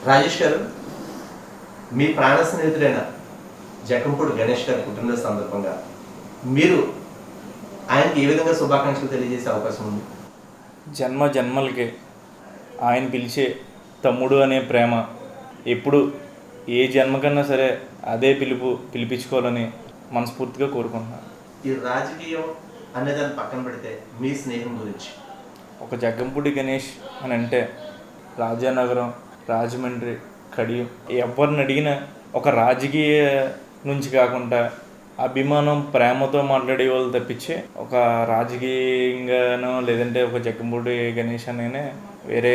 రాజేష్ గారు, మీ ప్రాణ స్నేహితుడైన జక్కంపూడి గణేష్ గారి పుట్టినరోజు సందర్భంగా మీరు ఆయనకి ఏ విధంగా శుభాకాంక్షలు తెలియజేసే అవకాశం ఉంది? జన్మ జన్మలకి ఆయన పిలిచే తమ్ముడు అనే ప్రేమ ఎప్పుడు ఏ జన్మకన్నా సరే అదే పిలిపించుకోవాలని మనస్ఫూర్తిగా కోరుకుంటున్నాను. ఈ రాజకీయం అనేదాన్ని పక్కన పెడితే మీ స్నేహం గురించి ఒక జగ్గంపూడి గణేష్ అని అంటే రాజానగరం, రాజమండ్రి, కడియం ఎవరిని అడిగినా ఒక రాజకీయ నుంచి కాకుండా అభిమానం, ప్రేమతో మాట్లాడే వాళ్ళు తప్పించి ఒక రాజకీయంగానో లేదంటే ఒక జగ్గంపూడి గణేష్ అనేనే వేరే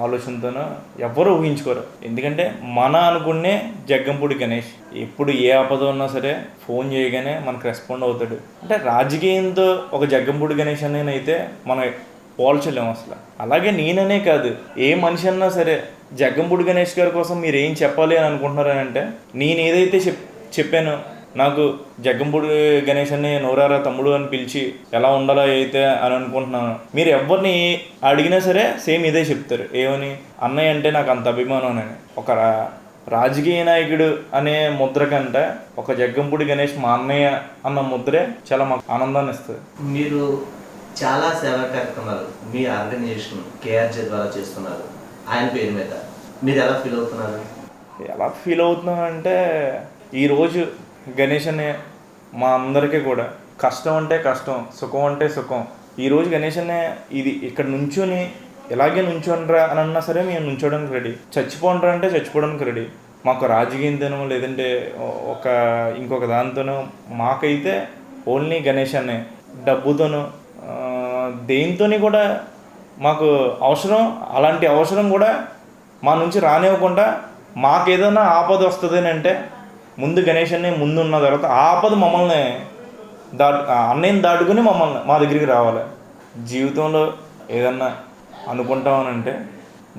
ఆలోచనతోనో ఎవరు ఊహించుకోరు. ఎందుకంటే మన అనుకునే జగ్గంపూడి గణేష్ ఎప్పుడు ఏ ఆపద ఉన్నా సరే ఫోన్ చేయగానే మనకు రెస్పాండ్ అవుతాడు. అంటే రాజకీయంతో ఒక జగ్గంపూడి గణేష్ అనేనైతే మనం పోల్చలేము అసలు. అలాగే నేననే కాదు, ఏ మనిషి అన్నా సరే జగ్గంపూడి గణేష్ గారి కోసం మీరు ఏం చెప్పాలి అని అనుకుంటున్నారని అంటే నేను ఏదైతే చెప్పానో, నాకు జగ్గంపూడి గణేష్ అని నోరారా తమ్ముడు అని పిలిచి ఎలా ఉండాలో అయితే అని అనుకుంటున్నాను. మీరు ఎవరిని అడిగినా సరే సేమ్ ఇదే చెప్తారు. ఏమని? అన్నయ్య అంటే నాకు అంత అభిమానం అని. ఒక రాజకీయ నాయకుడు అనే ముద్ర కంటే ఒక జగ్గంపూడి గణేష్ మా అన్నయ్య అన్న ముద్రే చాలా మాకు ఆనందాన్ని ఇస్తుంది. మీరు చాలా సేవా కార్యక్రమాలు మీ ఆర్గనైజేషన్ కేఆర్జే ద్వారా చేస్తున్నారు. ఆయన పేరు మీద మీరు ఎలా ఫీల్ అవుతున్నారు? ఎలా ఫీల్ అవుతున్నాం అంటే, ఈరోజు గణేష్ అనే మా అందరికీ కూడా కష్టం అంటే కష్టం, సుఖం అంటే సుఖం. ఈరోజు గణేష్ అనే ఇది ఇక్కడ నుంచొని ఇలాగే నుంచోనరా అని అన్నా సరే మేము నుంచోడానికి రెడీ, చచ్చిపోండ్రా అంటే చచ్చిపోవడానికి రెడీ. మాకు రాజకీయంతోనో లేదంటే ఇంకొక దానితోనో మాకైతే ఓన్లీ గణేష్ అనే డబ్బుతోనో దేనితోని కూడా మాకు అవసరం, అలాంటి అవసరం కూడా మా నుంచి రానివ్వకుండా మాకు ఏదైనా ఆపద వస్తుంది అంటే ముందు గణేష్ అనే ముందు ఉన్న తర్వాత ఆపద మమ్మల్ని అన్నయ్యని దాటుకుని మా దగ్గరికి రావాలి. జీవితంలో ఏదన్నా అనుకుంటామనంటే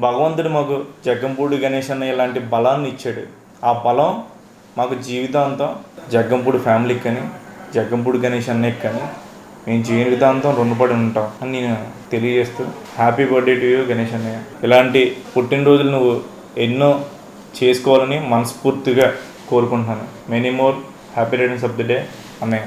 భగవంతుడు మాకు జగ్గంపూడి గణేష్ అన్న ఇలాంటి బలాన్ని ఇచ్చాడు. ఆ బలం మాకు జీవితాంతం జగ్గంపూడి ఫ్యామిలీకి కానీ జగ్గంపూడి గణేష్ అన్నయ్యకి కానీ మేము జీవితాంతం రుణపడి ఉంటాం అని నేను తెలియజేస్తూ, happy birthday to you Ganesh అన్నయ్య. ఇలాంటి పుట్టినరోజులు నువ్వు ఎన్నో చేసుకోవాలని మనస్ఫూర్తిగా కోరుకుంటున్నాను. Many more happy returns of the day అన్నయ్య.